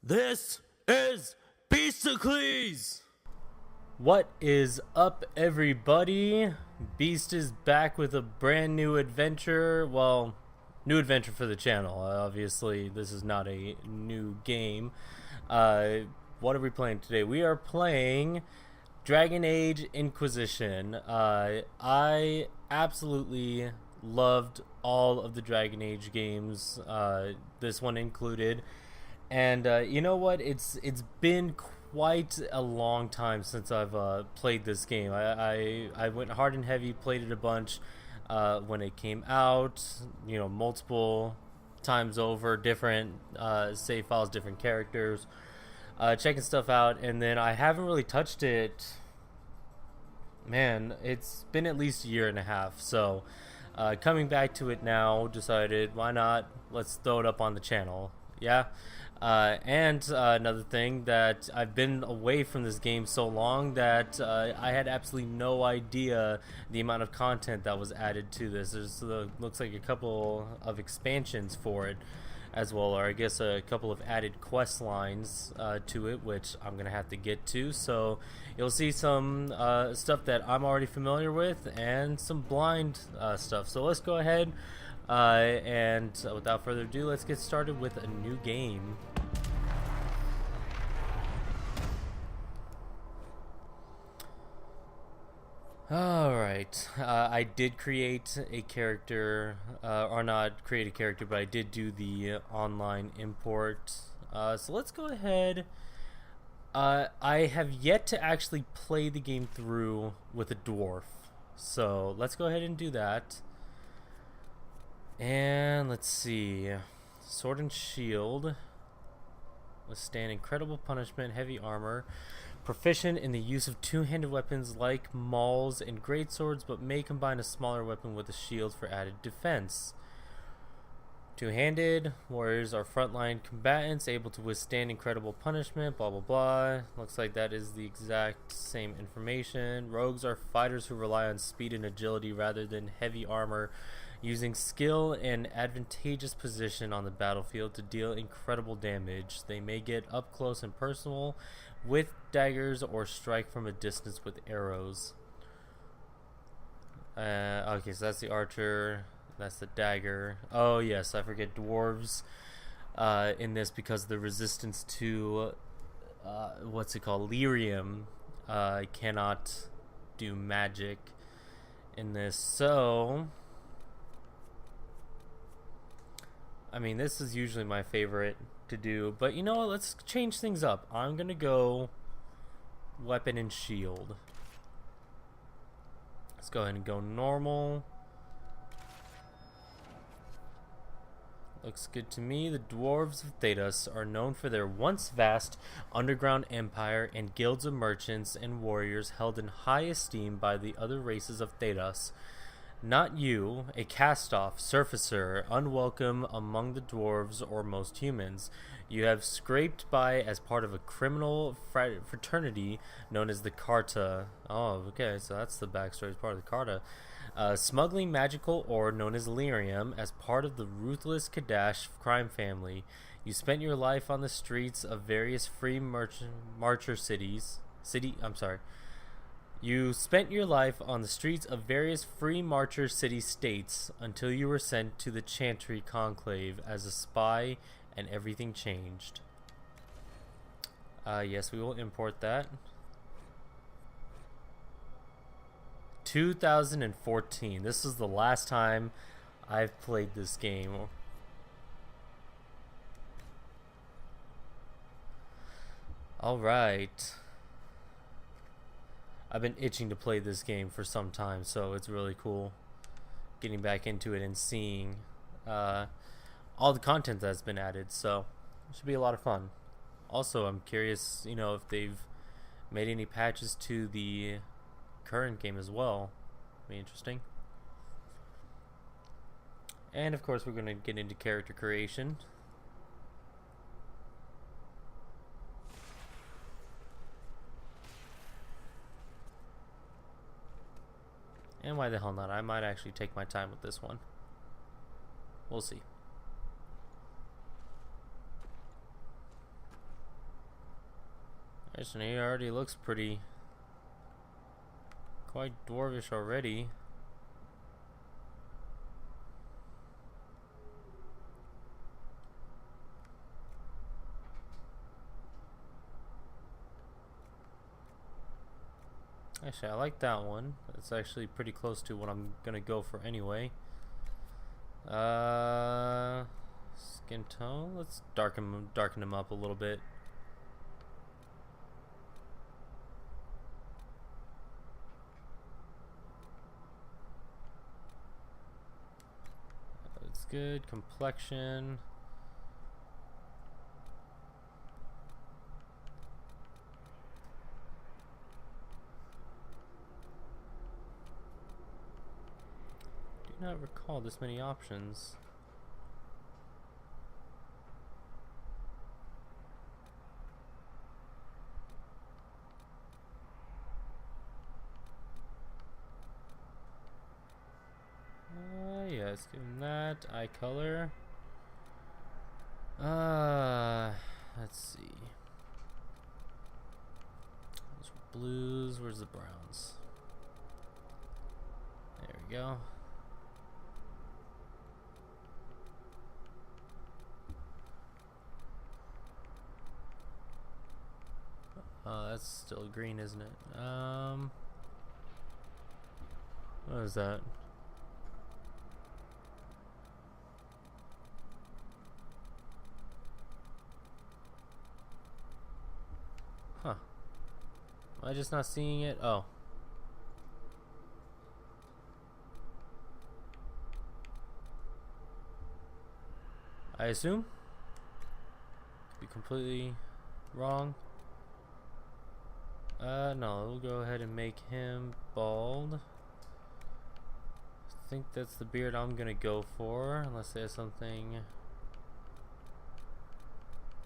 This is Beastiklees! What is up, everybody? Beast is back with a brand new adventure. Well, new adventure for the channel. Obviously, this is not a new game. What are we playing today? We are playing Dragon Age Inquisition. I absolutely loved all of the Dragon Age games, this one included. And you know what? It's been quite a long time since I've played this game. I went hard and heavy, played it a bunch when it came out. You know, multiple times over, different save files, different characters, checking stuff out, and then I haven't really touched it. Man, it's been at least a year and a half. So coming back to it now, decided why not? Let's throw it up on the channel. Yeah. And another thing, that I've been away from this game so long that I had absolutely no idea the amount of content that was added to this. There's looks like a couple of expansions for it as well, or I guess a couple of added quest lines to it, which I'm gonna have to get to. So you'll see some stuff that I'm already familiar with and some blind stuff. So let's go ahead and without further ado, let's get started with a new game. Alright, I did create a character, or not create a character, but I did do the online import. So let's go ahead. I have yet to actually play the game through with a dwarf. So let's go ahead and do that. And let's see. Sword and shield. Withstand incredible punishment, heavy armor. Proficient in the use of two-handed weapons like mauls and greatswords, but may combine a smaller weapon with a shield for added defense. Two-handed warriors are frontline combatants able to withstand incredible punishment, blah blah blah. Looks like that is the exact same information. Rogues are fighters who rely on speed and agility rather than heavy armor, using skill and advantageous position on the battlefield to deal incredible damage. They may get up close and personal with daggers or strike from a distance with arrows. Okay, so that's the archer, that's the dagger. Oh yes, I forget dwarves in this because the resistance to what's it called, lyrium, cannot do magic in this. So I mean, this is usually my favorite to do, but you know what, let's change things up. I'm gonna go weapon and shield. Let's go ahead and go normal. Looks good to me. The dwarves of Thedas are known for their once vast underground empire and guilds of merchants and warriors held in high esteem by the other races of Thedas. Not you, a cast-off, surfacer, unwelcome among the dwarves or most humans. You have scraped by as part of a criminal fraternity known as the Carta. Oh, okay, so that's the backstory as part of the Carta. Smuggling magical ore known as lyrium as part of the ruthless Kadash crime family. You spent your life on the streets of various free marcher cities. You spent your life on the streets of various free marcher city-states until you were sent to the Chantry Conclave as a spy, and everything changed. Yes, we will import that. 2014. This is the last time I've played this game. Alright. I've been itching to play this game for some time, so it's really cool getting back into it and seeing all the content that's been added. So it should be a lot of fun. Also, I'm curious, you know, if they've made any patches to the current game as well. Be interesting. And of course, we're going to get into character creation. And why the hell not? I might actually take my time with this one. We'll see. Actually, he already looks pretty, quite dwarvish already. Actually, I like that one. It's actually pretty close to what I'm gonna go for anyway. Skin tone. Let's darken him up a little bit. That's good. Complexion. Do not recall this many options. Yeah, let's give him that. Eye color. Let's see. Those were blues. Where's the browns? There we go. That's still green, isn't it? What is that? Huh. Am I just not seeing it? Oh. I assume? Could be completely wrong. No, we'll go ahead and make him bald. I think that's the beard I'm gonna go for, unless there's something.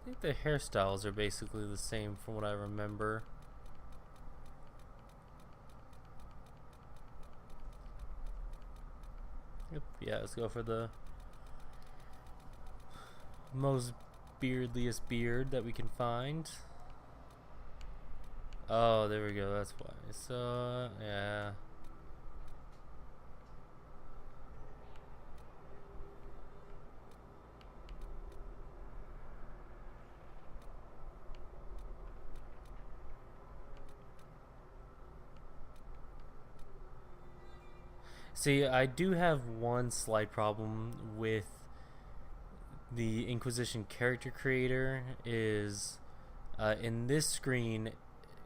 I think the hairstyles are basically the same from what I remember. Yep, yeah, let's go for the most beardliest beard that we can find. Oh, there we go, that's why. So, yeah. See, I do have one slight problem with the Inquisition character creator is in this screen,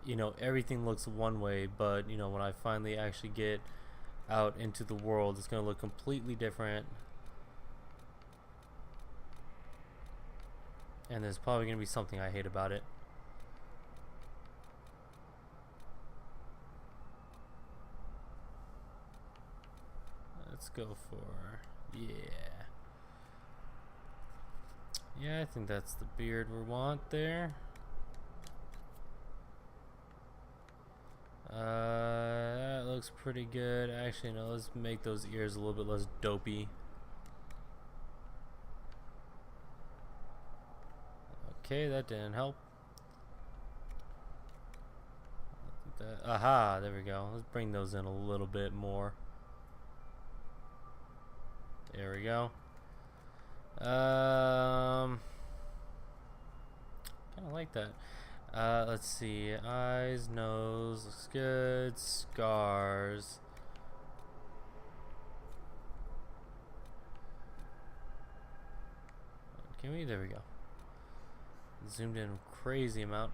you know, everything looks one way, but you know, when I finally actually get out into the world, it's going to look completely different. And there's probably going to be something I hate about it. Let's go for, yeah, I think that's the beard we want there. That looks pretty good. Actually, no, let's make those ears a little bit less dopey. Okay, that didn't help. Aha, there we go. Let's bring those in a little bit more. There we go. Kind of like that. Let's see. Eyes, nose, looks good. Scars. Can we? There we go. Zoomed in a crazy amount.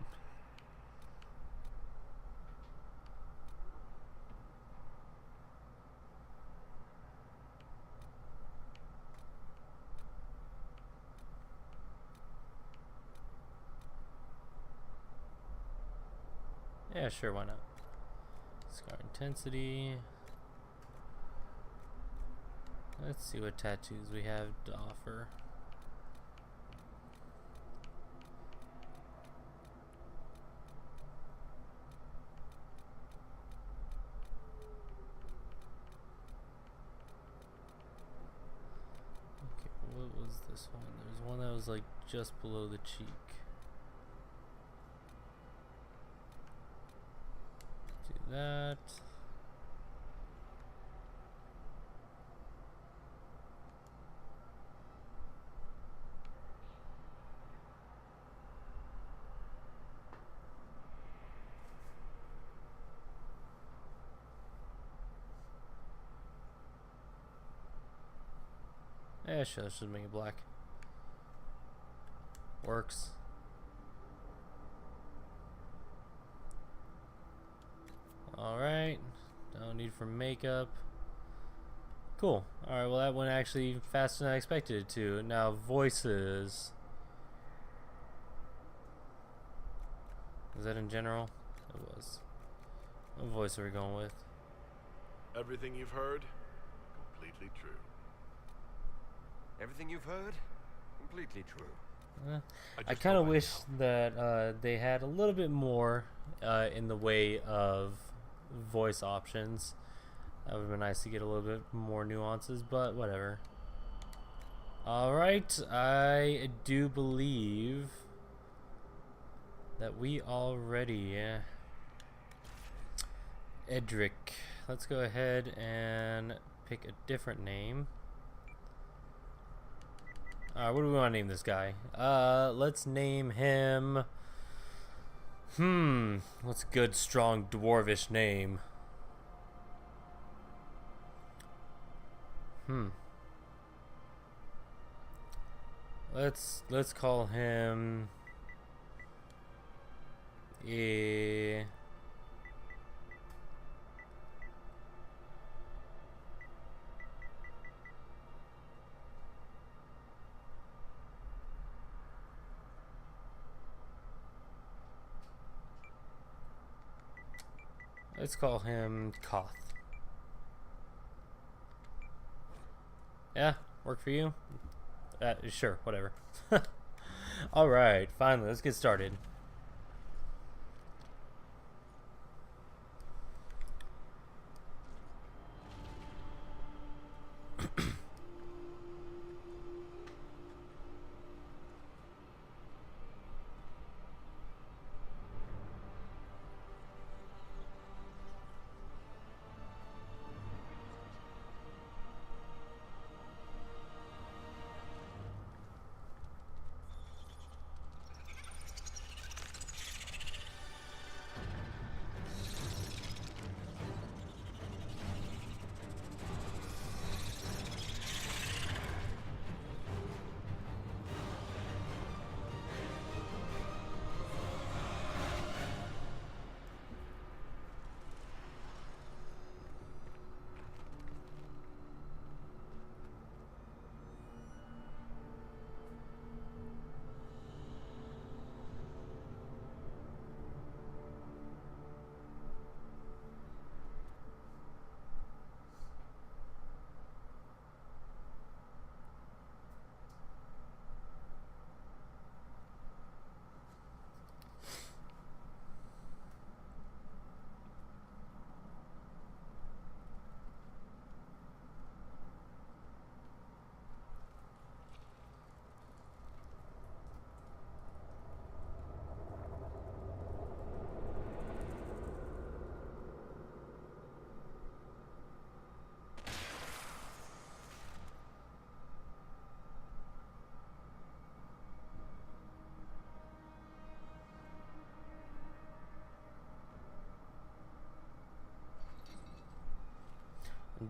Yeah, sure, why not? Scar intensity. Let's see what tattoos we have to offer. Okay, what was this one? There's one that was like just below the cheek. that. Yeah, sure, let's just make it black. Works. Alright. No need for makeup. Cool. Alright, well that went actually faster than I expected it to. Now voices. Was that in general? It was. What voice are we going with? Everything you've heard, completely true. Everything you've heard, completely true. I kind of wish that they had a little bit more in the way of voice options. That would have been nice to get a little bit more nuances, but whatever. Alright, I do believe that we already... Edric. Let's go ahead and pick a different name. Alright, what do we want to name this guy? Let's name him... what's a good, strong, dwarvish name? Let's call him... Let's call him Koth. Yeah, work for you? Sure, whatever. Alright, finally, let's get started.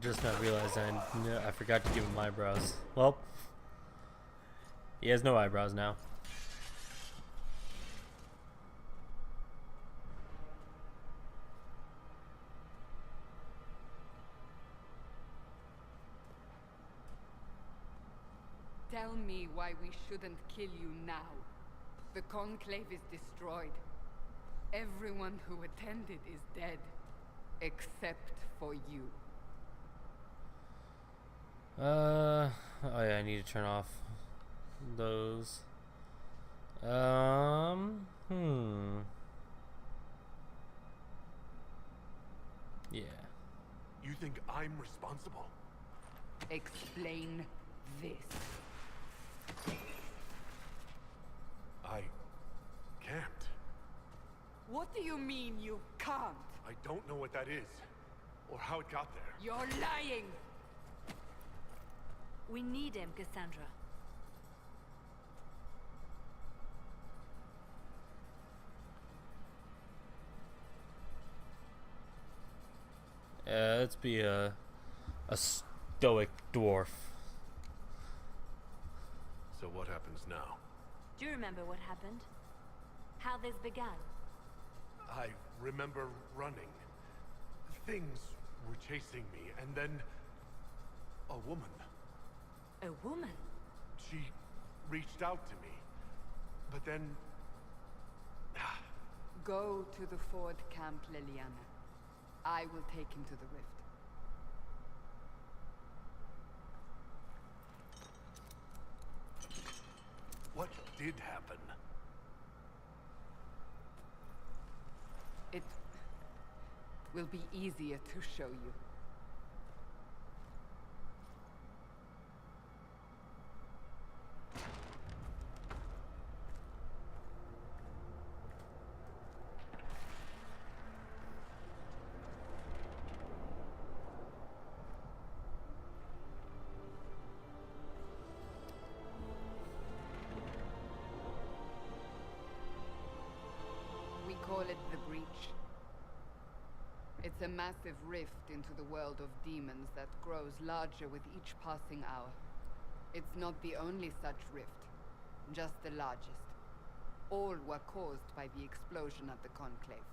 Just not realizing I forgot to give him eyebrows. Well, he has no eyebrows now. Tell me why we shouldn't kill you now. The Conclave is destroyed. Everyone who attended is dead, except for you. Oh yeah, I need to turn off those. Yeah. You think I'm responsible? Explain this. I can't. What do you mean you can't? I don't know what that is, or how it got there. You're lying! We need him, Cassandra. Let's be a stoic dwarf. So what happens now? Do you remember what happened? How this began? I remember running. Things were chasing me, and then a woman. A woman? She reached out to me, but then Go to the Ford Camp, Liliana. I will take him to the rift. what did happen? It will be easier to show you. We call it the Breach. It's a massive rift into the world of demons that grows larger with each passing hour. It's not the only such rift, just the largest. All were caused by the explosion at the Conclave.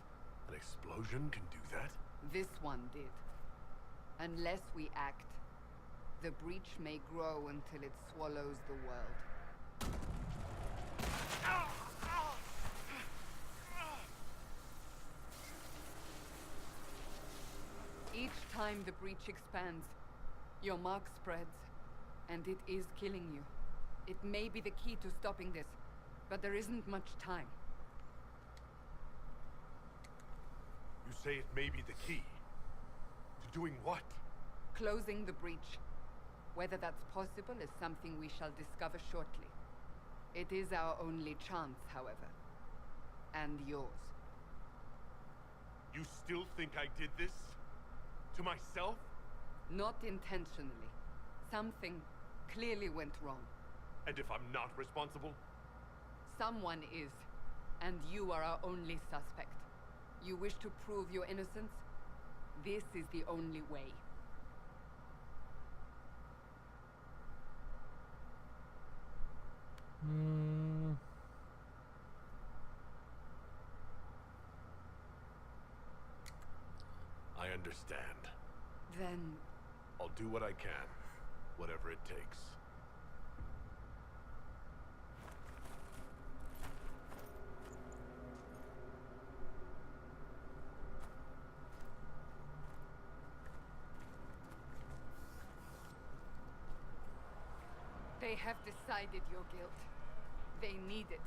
An explosion can do that? This one did. Unless we act, the Breach may grow until it swallows the world. Each time the Breach expands, your mark spreads, and it is killing you. It may be the key to stopping this, but there isn't much time. You say it may be the key. To doing what? Closing the Breach. Whether that's possible is something we shall discover shortly. It is our only chance, however. And yours. You still think I did this? To myself? Not intentionally. Something clearly went wrong. And if I'm not responsible? Someone is, and you are our only suspect. You wish to prove your innocence? This is the only way. I understand. Then I'll do what I can, whatever it takes. they have decided your guilt. They need it.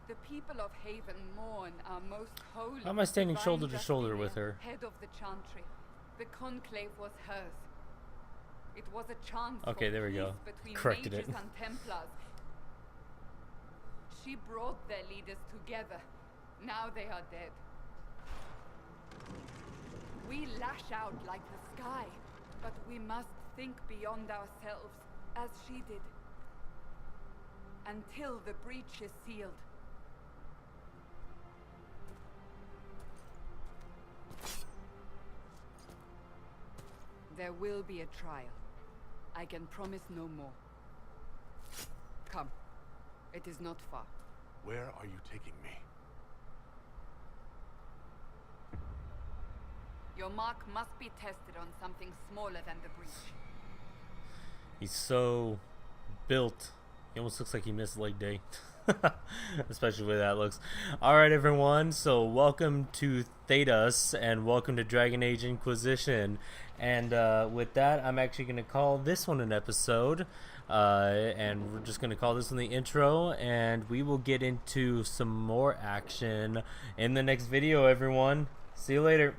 The people of Haven mourn our most holy. How am I standing divine shoulder to shoulder Justinia, with her? Head of the Chantry. The conclave was hers. It was a chance. Okay, for there we go. peace between Corrected mages it. and Templars. She brought their leaders together. Now they are dead. We lash out like the sky, but we must think beyond ourselves, as she did. Until the breach is sealed. There will be a trial. I can promise no more. Come. It is not far. Where are you taking me? Your mark must be tested on something smaller than the breach. He's so built. He almost looks like he missed leg day. Especially the way that looks. Alright everyone, so welcome to Thedas and welcome to Dragon Age Inquisition. And with that, I'm actually going to call this one an episode. And we're just going to call this one the intro. And we will get into some more action in the next video, everyone. See you later.